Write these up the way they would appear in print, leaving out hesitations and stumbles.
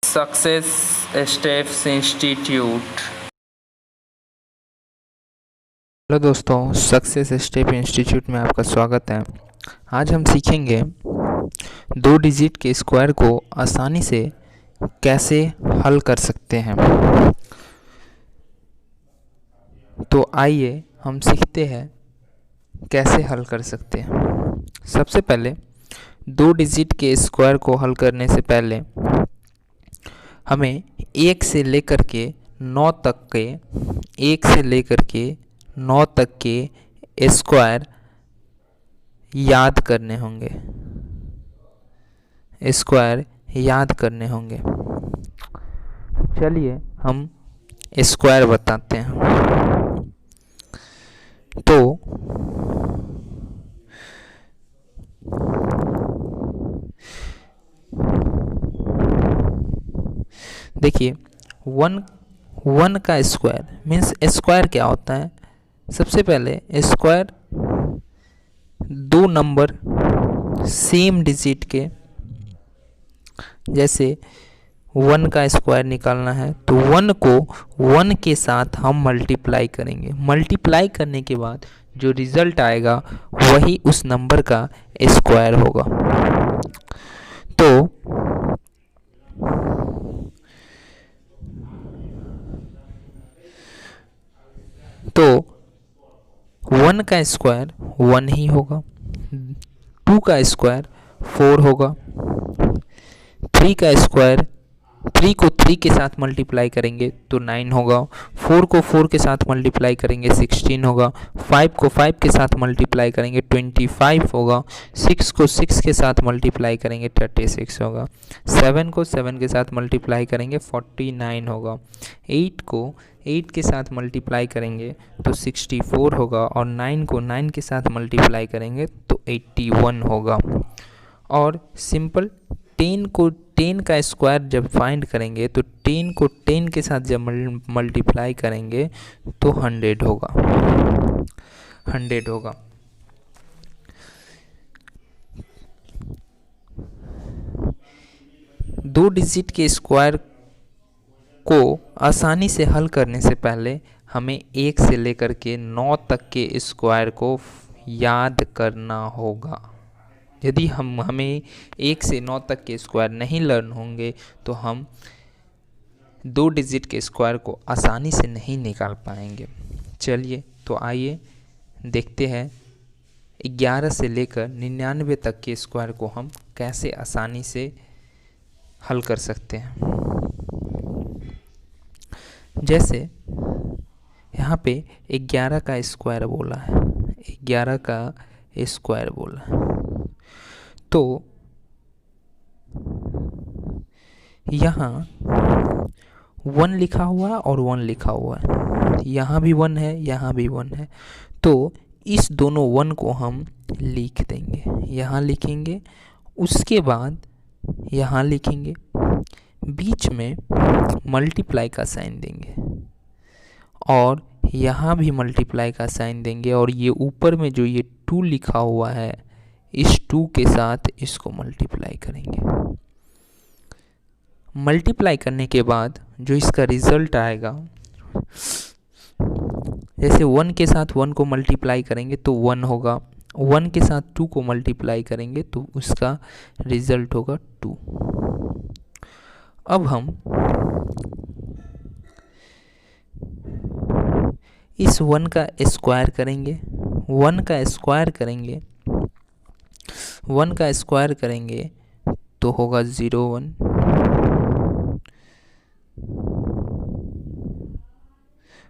Success steps institute. Hello दोस्तों, success step institute में आपका स्वागत है। आज हम सीखेंगे 2 डिजिट के स्क्वायर को आसानी से कैसे हल कर सकते हैं। तो आइए हम सीखते हैं कैसे हल कर सकते हैं। सबसे पहले 2 डिजिट के स्क्वायर को हल करने से पहले हमें 1 से लेकर के 9 तक के 1 से लेकर के 9 तक के स्क्वायर याद करने होंगे। स्क्वायर याद करने होंगे। चलिए हम स्क्वायर बताते हैं। तो देखिए, वन का स्क्वायर मीन्स स्क्वायर क्या होता है। सबसे पहले स्क्वायर 2 नंबर सेम डिजिट के, जैसे 1 का स्क्वायर निकालना है तो 1 को 1 के साथ हम मल्टीप्लाई करेंगे। मल्टीप्लाई करने के बाद जो रिजल्ट आएगा वही उस नंबर का स्क्वायर होगा। तो तो 1 का स्क्वायर 1 ही होगा, 2 का स्क्वायर 4 होगा, 3 का स्क्वायर 3 को 3 के साथ मल्टीप्लाई करेंगे तो 9 होगा, 4 को 4 के साथ मल्टीप्लाई करेंगे 16 होगा, 5 को 5 के साथ मल्टीप्लाई करेंगे 25 होगा, 6 को 6 के साथ मल्टीप्लाई करेंगे 36 होगा, 7 को 7 के साथ मल्टीप्लाई करेंगे 49 होगा, 8 को 8 के साथ मल्टीप्लाई करेंगे तो 64 होगा, और 9 को 9 के साथ मल्टीप्लाई करेंगे तो 81 होगा। और सिंपल 10 का स्क्वायर जब फाइंड करेंगे तो 10 को 10 के साथ जब मल्टीप्लाई करेंगे तो 100 होगा। 100 होगा। दो डिजिट के स्क्वायर को आसानी से हल करने से पहले हमें 1 से लेकर के 9 तक के स्क्वायर को याद करना होगा। यदि हमें 1 से 9 तक के स्क्वायर नहीं लर्न होंगे तो हम 2 डिजिट के स्क्वायर को आसानी से नहीं निकाल पाएंगे। चलिए तो आइए देखते हैं 11 से लेकर 99 तक के स्क्वायर को हम कैसे आसानी से हल कर सकते हैं। जैसे यहाँ पे 11 का स्क्वायर बोला है, 11 का स्क्वायर बोला है, तो यहाँ 1 लिखा हुआ है और 1 लिखा हुआ है, यहाँ भी 1 है, यहाँ भी 1 है। तो इस दोनों 1 को हम लिख देंगे, यहाँ लिखेंगे, उसके बाद यहाँ लिखेंगे, बीच में मल्टीप्लाई का साइन देंगे और यहाँ भी मल्टीप्लाई का साइन देंगे, और ये ऊपर में जो ये 2 लिखा हुआ है इस 2 के साथ इसको मल्टीप्लाई करेंगे। मल्टीप्लाई करने के बाद जो इसका रिजल्ट आएगा, जैसे 1 के साथ 1 को मल्टीप्लाई करेंगे तो 1 होगा, 1 के साथ 2 को मल्टीप्लाई करेंगे तो उसका रिजल्ट होगा 2। अब हम इस 1 का स्क्वायर करेंगे, 1 का स्क्वायर करेंगे, 1 का स्क्वायर करेंगे तो होगा 01,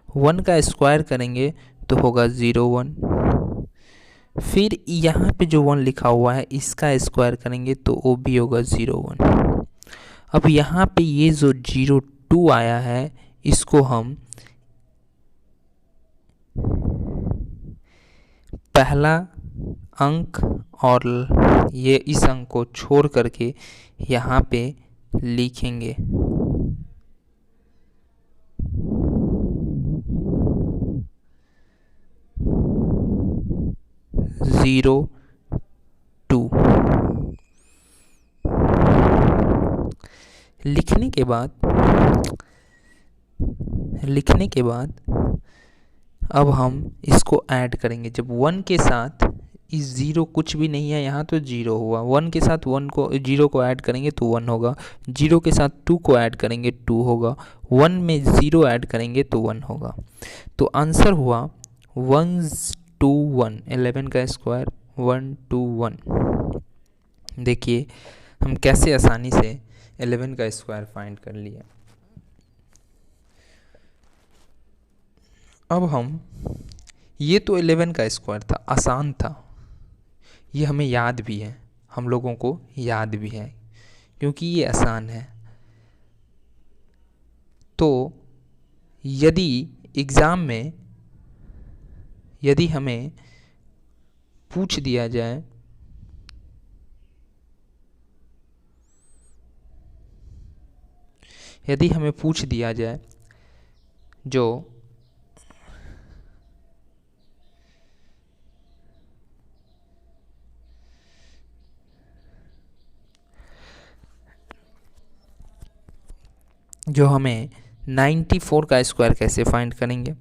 1 का स्क्वायर करेंगे तो होगा 01, फिर यहाँ पे जो 1 लिखा हुआ है इसका स्क्वायर करेंगे तो वो भी होगा 01। अब यहाँ पे ये जो 02 आया है इसको हम पहला अंक और ये इस अंक को छोड़ करके यहाँ पे लिखेंगे 02। लिखने के बाद अब हम इसको ऐड करेंगे। जब 1 के साथ इस 0 कुछ भी नहीं है यहाँ तो 0 हुआ, 1 के साथ 0 को ऐड करेंगे तो 1 होगा, 0 के साथ 2 को ऐड करेंगे 2 होगा, 1 में 0 ऐड करेंगे तो 1 होगा। तो आंसर हुआ 121, 11 का स्क्वायर 121। देखिए हम कैसे आसानी से 11 का स्क्वायर फाइंड कर लिया। अब हम, ये तो 11 का स्क्वायर था, आसान था, ये हमें याद भी है, हम लोगों को याद भी है क्योंकि ये आसान है। तो यदि एग्ज़ाम में यदि हमें पूछ दिया जाए जो हमें 94 का स्क्वायर कैसे फाइंड करेंगे,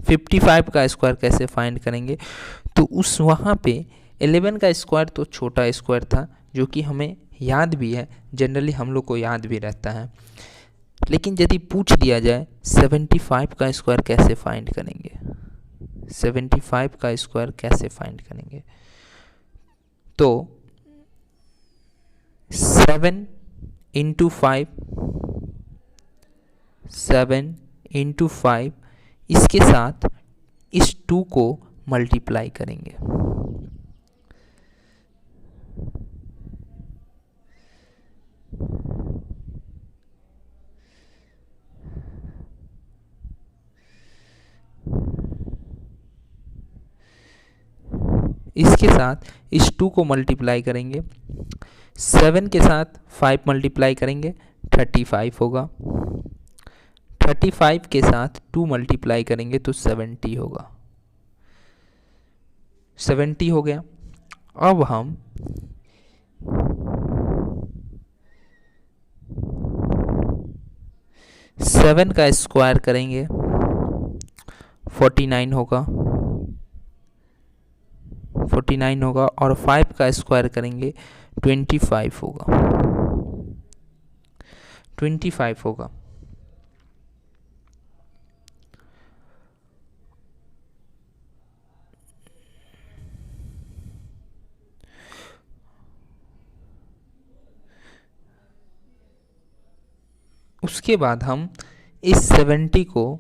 55 का स्क्वायर कैसे फाइंड करेंगे, तो उस वहाँ पे 11 का स्क्वायर तो छोटा स्क्वायर था जो कि हमें याद भी है, जनरली हम लोग को याद भी रहता है। लेकिन यदि पूछ दिया जाए 75 का स्क्वायर कैसे फाइंड करेंगे, 75 का स्क्वायर कैसे फाइंड करेंगे, तो 7 इंटू 5, 7 इंटू 5, इसके साथ इस 2 को मल्टीप्लाई करेंगे। इसके साथ इस 2 को मल्टीप्लाई करेंगे, 7 के साथ 5 मल्टीप्लाई करेंगे 35 होगा, 35 के साथ 2 मल्टीप्लाई करेंगे तो 70 होगा, 70 हो गया। अब हम सेवन का स्क्वायर करेंगे 49 होगा, 49 होगा, और 5 का स्क्वायर करेंगे 25 होगा, 25 होगा। उसके बाद हम इस 70 को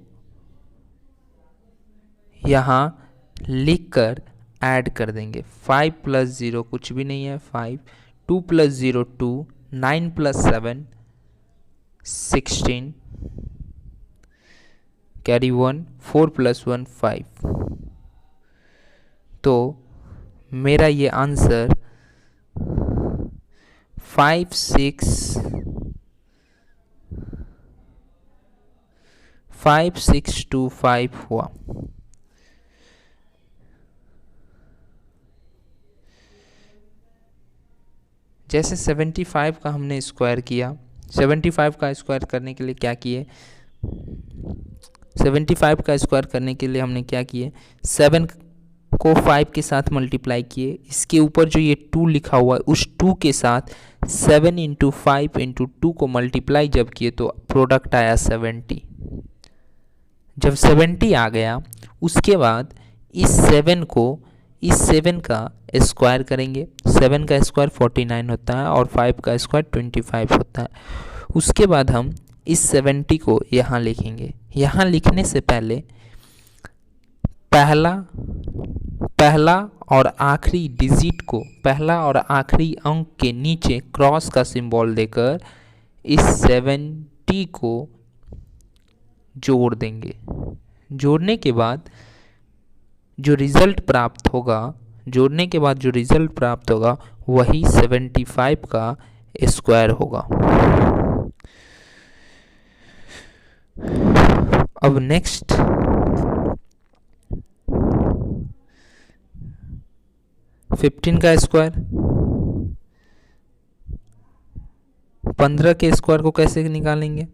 यहाँ लिखकर ऐड कर देंगे। 5 प्लस 0 कुछ भी नहीं है 5, 2 प्लस 0 2, 9 प्लस 7 16, कैरी 1, 4 प्लस 1 5। तो मेरा ये आंसर 5625 हुआ। जैसे 75 का हमने स्क्वायर किया, 75 का स्क्वायर करने के लिए क्या किए, 75 का स्क्वायर करने के लिए हमने क्या किए, 7 को 5 के साथ मल्टीप्लाई किए, इसके ऊपर जो ये 2 लिखा हुआ है उस 2 के साथ 7 इंटू 5 इंटू 2 को मल्टीप्लाई जब किए तो प्रोडक्ट आया 70। जब 70 आ गया उसके बाद इस 7 का स्क्वायर करेंगे। 7 का स्क्वायर 49 होता है और 5 का स्क्वायर 25 होता है। उसके बाद हम इस 70 को यहाँ लिखेंगे। यहाँ लिखने से पहले पहला और आखिरी डिजिट को, पहला और आखिरी अंक के नीचे क्रॉस का सिंबल देकर इस 70 को जोड़ देंगे। जोड़ने के बाद जो रिज़ल्ट प्राप्त होगा वही 75 का स्क्वायर होगा। अब नेक्स्ट 15 का स्क्वायर, 15 के स्क्वायर को कैसे निकालेंगे?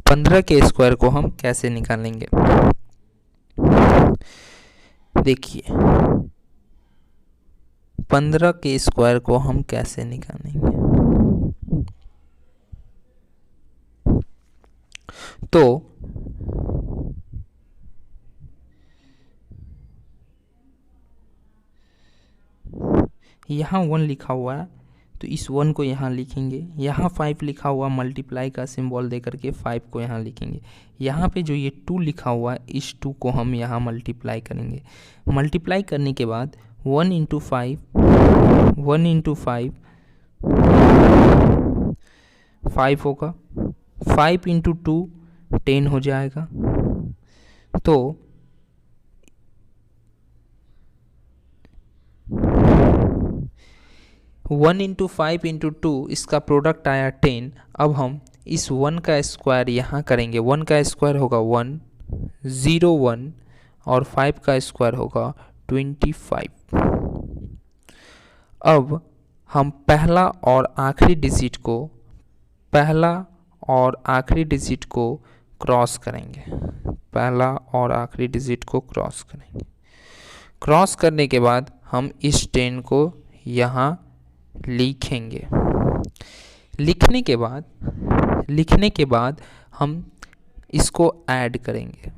15 के स्क्वायर को हम कैसे निकालेंगे? देखिए 15 के स्क्वायर को हम कैसे निकालेंगे? तो यहाँ 1 लिखा हुआ है तो इस 1 को यहाँ लिखेंगे, यहाँ 5 लिखा हुआ मल्टीप्लाई का सिंबल दे करके 5 को यहाँ लिखेंगे, यहाँ पे जो ये 2 लिखा हुआ है इस 2 को हम यहाँ मल्टीप्लाई करेंगे। मल्टीप्लाई करने के बाद 1 इंटू 5 5 होगा, 5 इंटू 2 10 हो जाएगा। तो 1 इंटू 5 इंटू 2 इसका प्रोडक्ट आया 10। अब हम इस 1 का स्क्वायर यहाँ करेंगे, 1 का स्क्वायर होगा 1 0 1 और 5 का स्क्वायर होगा 25। अब हम पहला और आखिरी डिजिट को क्रॉस करेंगे, क्रॉस करने के बाद हम इस 10 को यहाँ लिखेंगे। लिखने के बाद हम इसको ऐड करेंगे।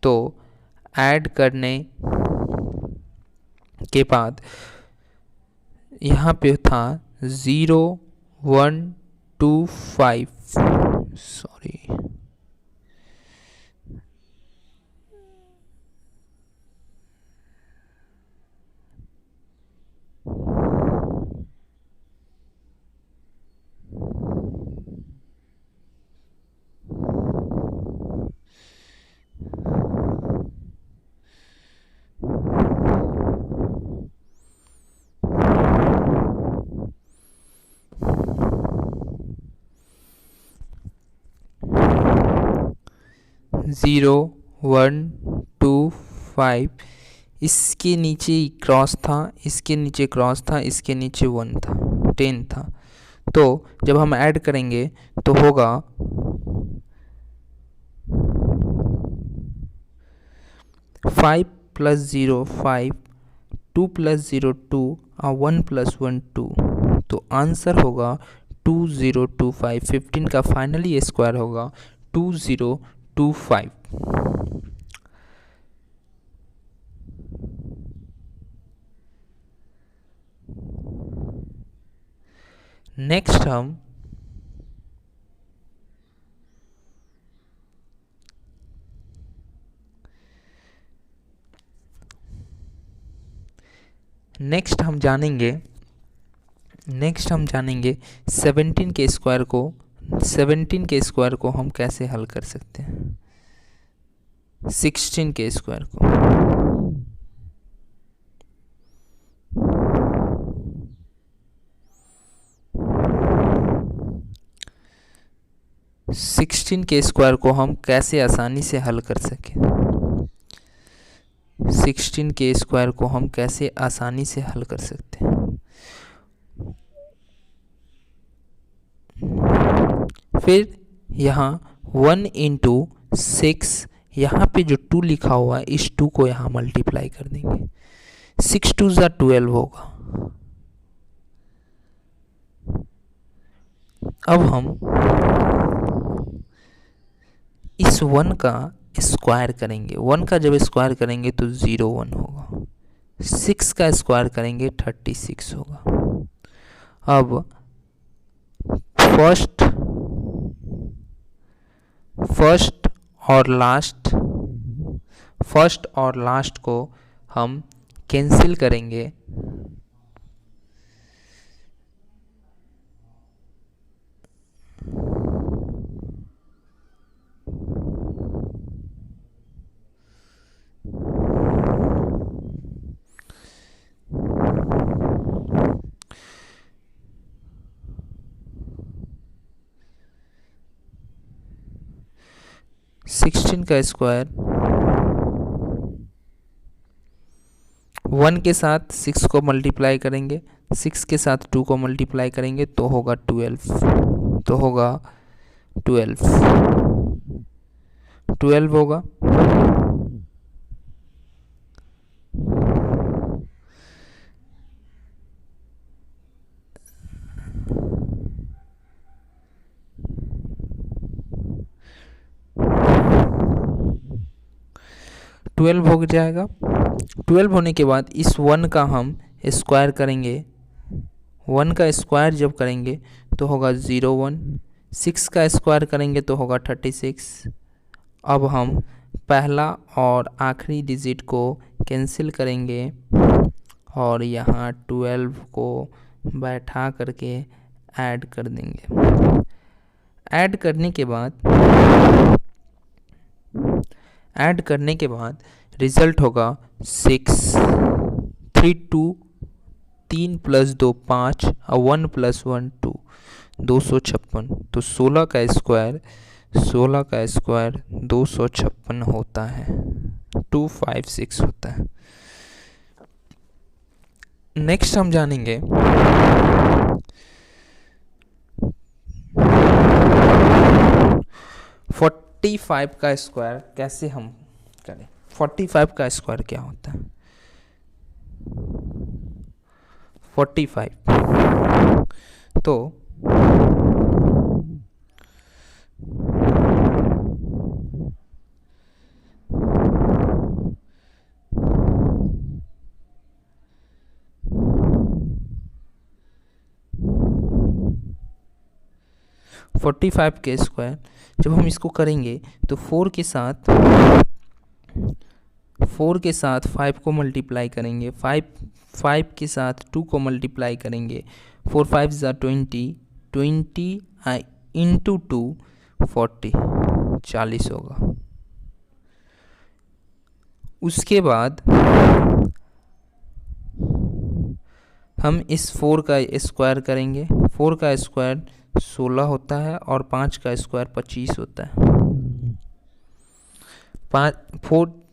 तो ऐड करने के बाद यहाँ पे था 0 1 2 5 सॉरी 0 1 2 5 इसके नीचे क्रॉस था, इसके नीचे क्रॉस था, इसके नीचे 1 था, 10 था। तो जब हम ऐड करेंगे तो होगा 5 प्लस 0 5 2 प्लस 0 2 और 1 प्लस 1 2। तो आंसर होगा 2025। 15 का फाइनली स्क्वायर होगा 2025। नेक्स्ट हम जानेंगे 17 के स्क्वायर को हम कैसे हल कर सकते हैं। 16 के स्क्वायर को 16 के स्क्वायर को हम कैसे आसानी से हल कर सकें। 16 के स्क्वायर को हम कैसे आसानी से हल कर सकते हैं। फिर यहाँ 1 इंटू 6, यहाँ पे जो 2 लिखा हुआ है इस 2 को यहाँ मल्टीप्लाई कर देंगे। 6 2 ज़ा 12 होगा। अब हम इस 1 का स्क्वायर करेंगे। 1 का जब स्क्वायर करेंगे तो 0 1 होगा। 6 का स्क्वायर करेंगे 36 होगा। अब फर्स्ट और लास्ट को हम कैंसिल करेंगे। 1 के साथ 6 को मल्टीप्लाई करेंगे, 6 के साथ 2 को मल्टीप्लाई करेंगे तो होगा 12 होगा। 12 हो जाएगा। 12 होने के बाद इस 1 का हम स्क्वायर करेंगे, 1 का स्क्वायर जब करेंगे तो होगा 01, 6 का स्क्वायर करेंगे तो होगा 36। अब हम पहला और आखिरी डिजिट को कैंसिल करेंगे और यहाँ 12 को बैठा करके ऐड कर देंगे। ऐड करने के बाद रिज़ल्ट होगा 6, 3 2, 3 + 2 5 और 1 + 1 2, 256। तो 16 का स्क्वायर 256 होता है, 256 होता है। नेक्स्ट हम जानेंगे 45 का स्क्वायर कैसे हम करें। 45 का स्क्वायर क्या होता है? 45 तो 45 के स्क्वायर जब हम इसको करेंगे तो 4 के साथ 5 को मल्टीप्लाई करेंगे, 5 के साथ 2 को मल्टीप्लाई करेंगे, 4 5 ज़ा 20, 20 इंटू 2 40, 40 होगा। उसके बाद हम इस 4 का स्क्वायर करेंगे, 4 का स्क्वायर 16 होता है और 5 का स्क्वायर 25 होता है।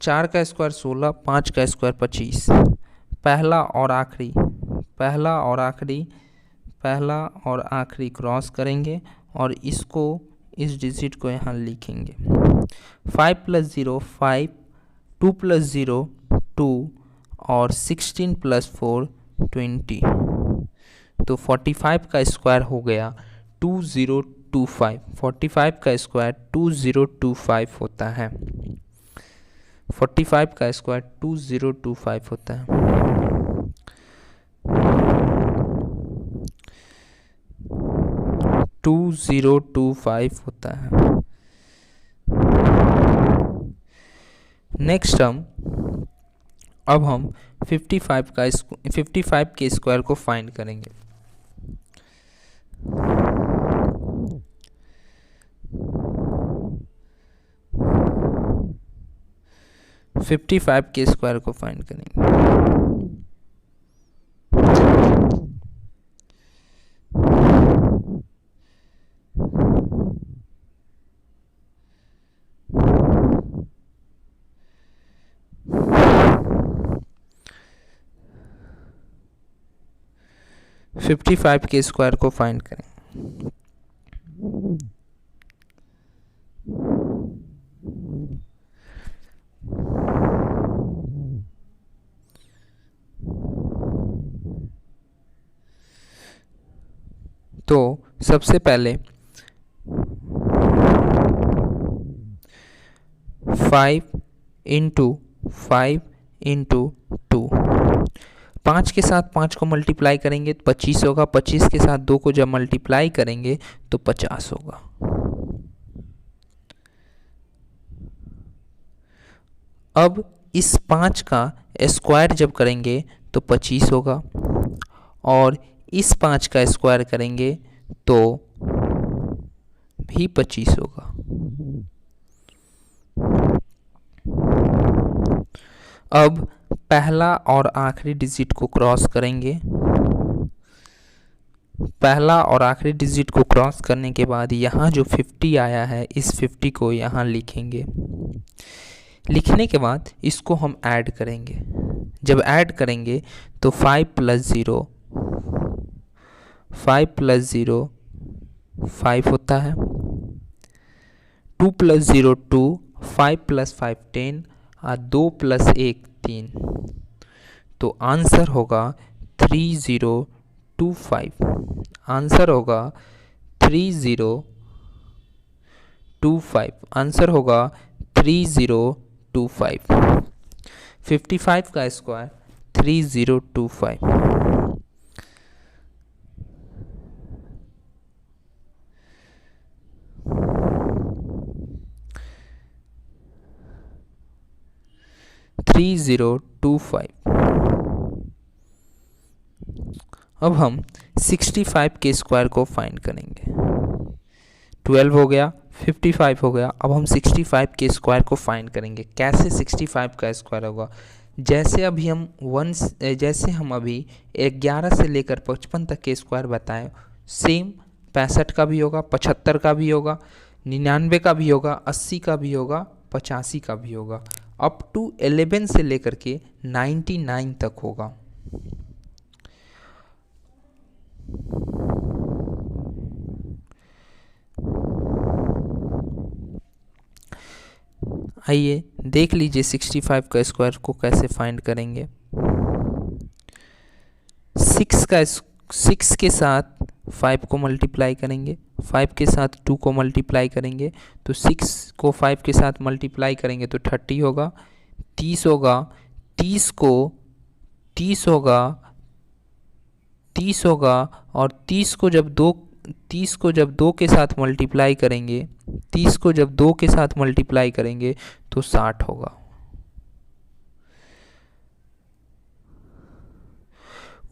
4 का स्क्वायर 16, 5 का स्क्वायर 25। पहला और आखिरी क्रॉस करेंगे और इसको इस डिजिट को यहाँ लिखेंगे। 5 + 0 5, 2 + 0 2 और 16 + 4 20। तो 45 का स्क्वायर हो गया 2025। 45 का स्क्वायर 2025 होता है। 45 का स्क्वायर 2025 होता है। होता है। नेक्स्ट अब हम 55 के स्क्वायर को फाइंड करेंगे। 55 के स्क्वायर को फाइंड करेंगे। फिफ्टी फाइव के स्क्वायर को फाइंड करें। तो सबसे पहले 5 × 5 × 2, 5 के साथ 5 को मल्टीप्लाई करेंगे तो 25 होगा। 25 के साथ 2 को जब मल्टीप्लाई करेंगे तो 50 होगा। अब इस 5 का स्क्वायर जब करेंगे तो 25 होगा और इस 5 का स्क्वायर करेंगे तो भी 25 होगा। अब पहला और आखिरी डिजिट को क्रॉस करेंगे। पहला और आखिरी डिजिट को क्रॉस करने के बाद यहाँ जो 50 आया है इस 50 को यहाँ लिखेंगे। लिखने के बाद इसको हम ऐड करेंगे। जब ऐड करेंगे तो 5 + 0 5 होता है। 2 + 0 2, 5 + 5 10 और 2 + 1 3। तो आंसर होगा 3025। आंसर होगा 3025। आंसर होगा 3025। 55 का स्क्वायर 3025। 3025। अब हम 65 के स्क्वायर को फाइंड करेंगे। 12 हो गया, 55 हो गया। अब हम 65 के स्क्वायर को फाइंड करेंगे। कैसे 65 का स्क्वायर होगा? जैसे हम अभी 11 से लेकर 55 तक के स्क्वायर बताए, सेम 65 का भी होगा, 75 का भी होगा, 99 का भी होगा, 80 का भी होगा, 85 का भी होगा, अप टू 11 से लेकर के 99 तक होगा। आइए देख लीजिए 65 का स्क्वायर को कैसे फाइंड करेंगे। 6 के साथ 5 को मल्टीप्लाई करेंगे, 5 के साथ 2 को मल्टीप्लाई करेंगे, तो 6 को 5 के साथ मल्टीप्लाई करेंगे तो 30 होगा, 30 होगा, 30 होगा, 30 होगा, और 30 को जब 2 के साथ मल्टीप्लाई करेंगे, 30 को जब 2 के साथ मल्टीप्लाई करेंगे तो 60 होगा।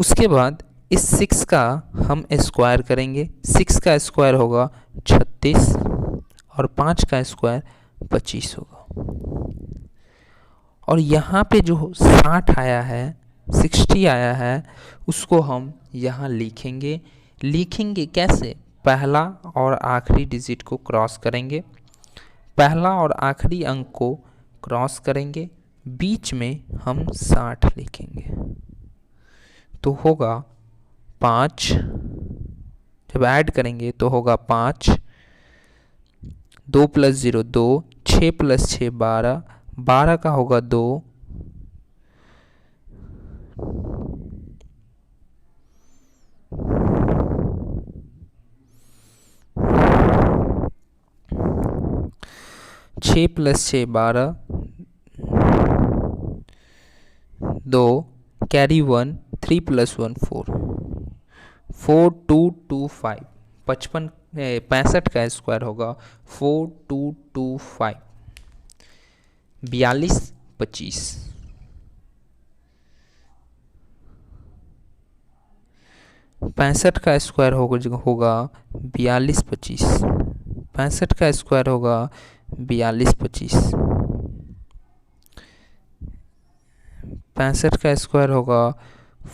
उसके बाद इस 6 का हम स्क्वायर करेंगे। 6 का स्क्वायर होगा 36 और 5 का स्क्वायर 25 होगा। और यहाँ पे जो 60 आया है, 60 आया है, उसको हम यहाँ लिखेंगे। कैसे? पहला और आखिरी डिजिट को क्रॉस करेंगे, पहला और आखिरी अंक को क्रॉस करेंगे, बीच में हम 60 लिखेंगे तो होगा 5। जब ऐड करेंगे तो होगा 5, 2 + 0 2, 6 + 6 12, 12 का होगा 2, 6 + 6 12, 2 कैरी 1, 3 + 1 4, 4225। 65 का स्क्वायर होगा 4225। 42 25। 65 का स्क्वायर होगा 42 25। 65 का स्क्वायर होगा 42 25। 65 का स्क्वायर होगा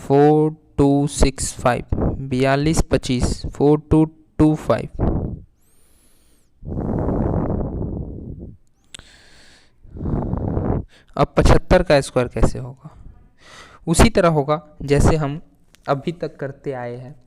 4265। 42 25 4225। अब 75 का स्क्वायर कैसे होगा? उसी तरह होगा जैसे हम अभी तक करते आए हैं।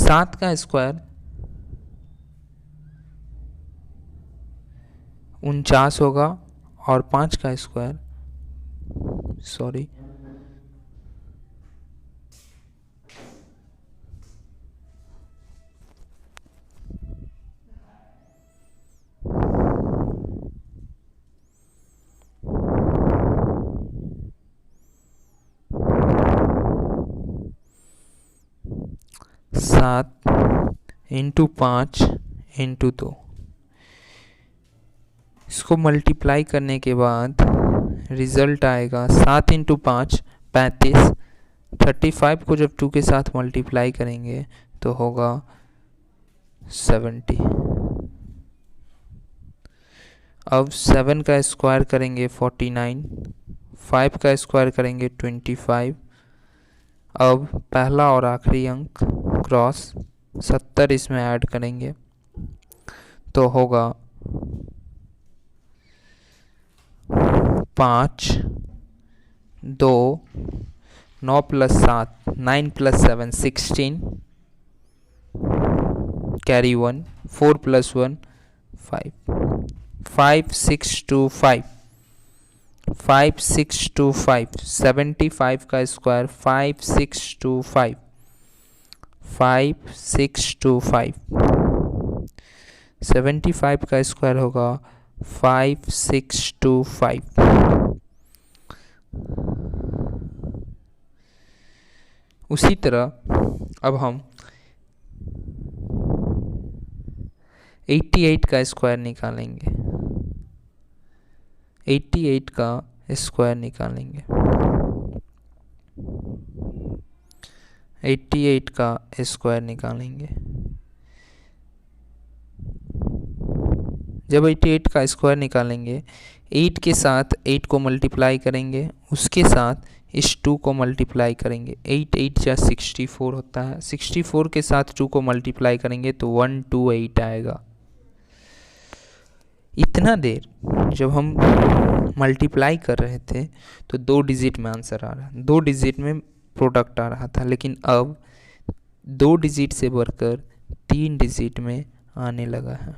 सात का स्क्वायर 49 होगा और 5 का स्क्वायर 7 × 5 × 2। इसको मल्टीप्लाई करने के बाद रिजल्ट आएगा 7 × 5 35। 35 को जब 2 के साथ मल्टीप्लाई करेंगे तो होगा 70। अब 7 का स्क्वायर करेंगे 49, 5 का स्क्वायर करेंगे 25। अब पहला और आखिरी अंक क्रॉस 70 इसमें ऐड करेंगे तो होगा 5, 2, 9 + 7, 9 + 7 16, कैरी 1, 4 + 1 5, 5 6 2 5, 5 6 2 5, 75 का स्क्वायर 5 6 2 5, 5 6 2 5, 75 का स्क्वायर होगा 5 6 2 5। उसी तरह अब हम 88 का स्क्वायर निकालेंगे। 88 का स्क्वायर निकालेंगे। 88 का स्क्वायर निकालेंगे। जब 88 का स्क्वायर निकालेंगे 8 के साथ 8 को मल्टीप्लाई करेंगे, उसके साथ इस 2 को मल्टीप्लाई करेंगे। 8 8 जा 64 होता है। 64 के साथ 2 को मल्टीप्लाई करेंगे तो 128 आएगा। इतना देर जब हम मल्टीप्लाई कर रहे थे तो 2 डिजिट में आंसर आ रहा है, 2 डिजिट में प्रोडक्ट आ रहा था, लेकिन अब 2 डिजिट से बढ़कर 3 डिजिट में आने लगा है।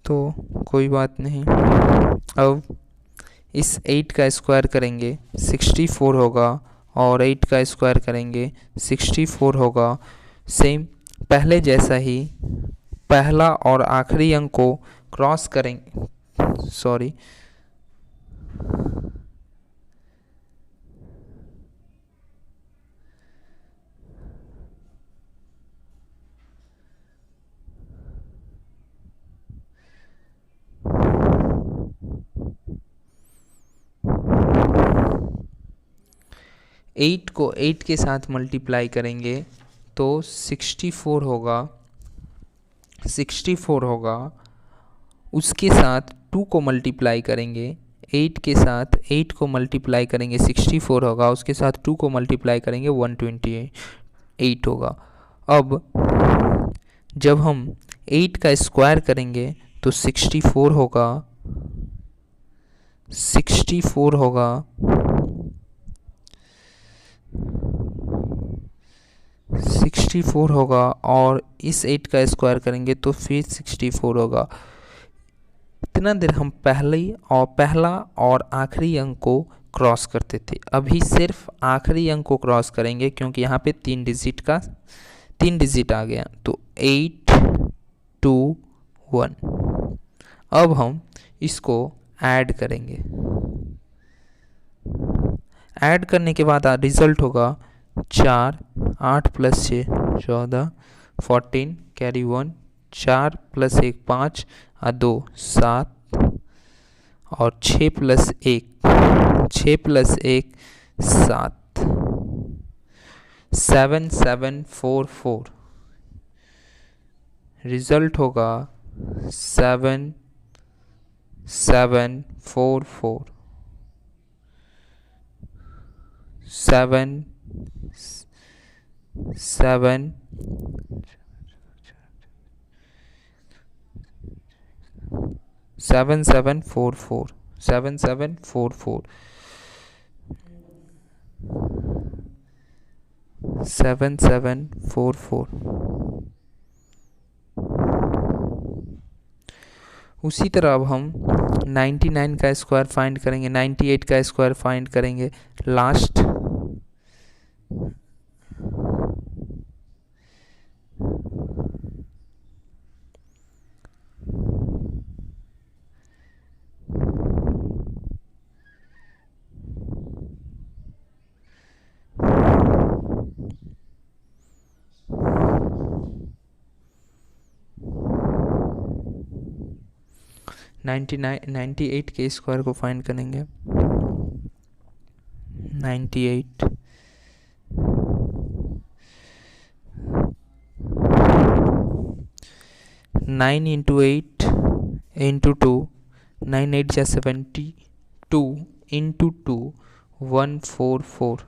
तो कोई बात नहीं। अब इस 8 का स्क्वायर करेंगे 64 होगा, और 8 का स्क्वायर करेंगे 64 होगा। सेम पहले जैसा ही पहला और आखिरी अंक को क्रॉस करेंगे, सॉरी, एट को 8 के साथ मल्टीप्लाई करेंगे तो 64 होगा। 64 होगा, उसके साथ 2 को मल्टीप्लाई करेंगे। 8 के साथ 8 को मल्टीप्लाई करेंगे 64 होगा, उसके साथ 2 को मल्टीप्लाई करेंगे 128 होगा। अब जब हम 8 का स्क्वायर करेंगे तो 64 होगा। 64 होगा, 64 होगा, और इस 8 का स्क्वायर करेंगे तो फिर 64 होगा। इतना देर हम पहला और आखिरी अंक को क्रॉस करते थे, अभी सिर्फ आखिरी अंक को क्रॉस करेंगे क्योंकि यहाँ पे 3 डिजिट आ गया। तो 8 2 1। अब हम इसको ऐड करेंगे। ऐड करने के बाद रिजल्ट होगा 4, 8 + 6 14, 14, कैरी 1, 4 + 1 5, 2 7, और 6 + 1 7, 7 7 4 4। रिजल्ट होगा 7 7 4 4, 7 7 7 7 4 4, 7 7 4 4, 7 7 4 4। उसी तरह अब हम 99 का स्क्वायर फाइंड करेंगे, 98 का स्क्वायर फाइंड करेंगे लास्ट। नाइन्टी 98 के स्क्वायर को फाइंड करेंगे। 98 9 × 8 × 2 9 8 जा 72 इंटू 2 144।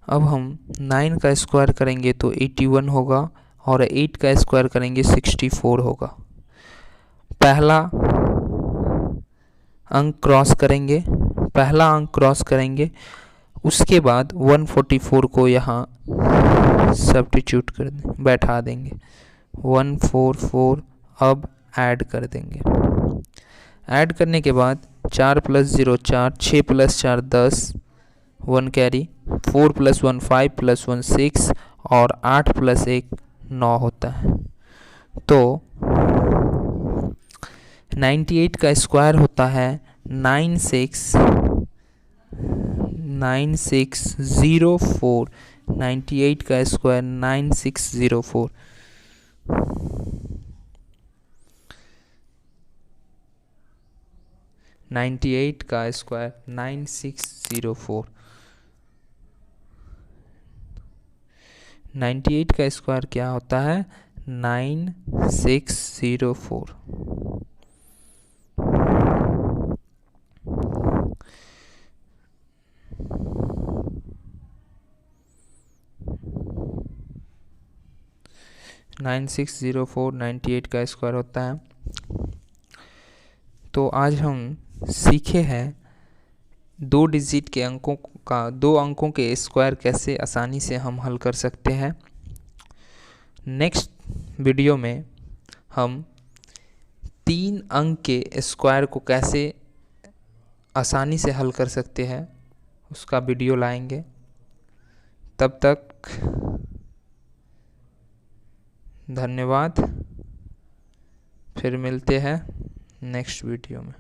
अब हम 9 का स्क्वायर करेंगे तो 81 होगा और 8 का स्क्वायर करेंगे 64 होगा। पहला अंक क्रॉस करेंगे, उसके बाद 144 को यहाँ सब्स्टिट्यूट बैठा देंगे। 144 अब ऐड कर देंगे। ऐड करने के बाद 4 + 0 4, 6 + 4 10, 1 कैरी, 4 + 1 5 + 1 6 और 8 + 1 9 होता है। तो 98 का स्क्वायर होता है 9604। 98 का स्क्वायर 9604। का स्क्वायर 9604। 98 का स्क्वायर क्या होता है? 9604। नाइन सिक्स ज़ीरो फोर 98 का स्क्वायर होता है। तो आज हम सीखे हैं 2 डिजिट के अंकों का 2 अंकों के स्क्वायर कैसे आसानी से हम हल कर सकते हैं। नेक्स्ट वीडियो में हम 3 अंक के स्क्वायर को कैसे आसानी से हल कर सकते हैं उसका वीडियो लाएंगे। तब तक धन्यवाद। फिर मिलते हैं नेक्स्ट वीडियो में।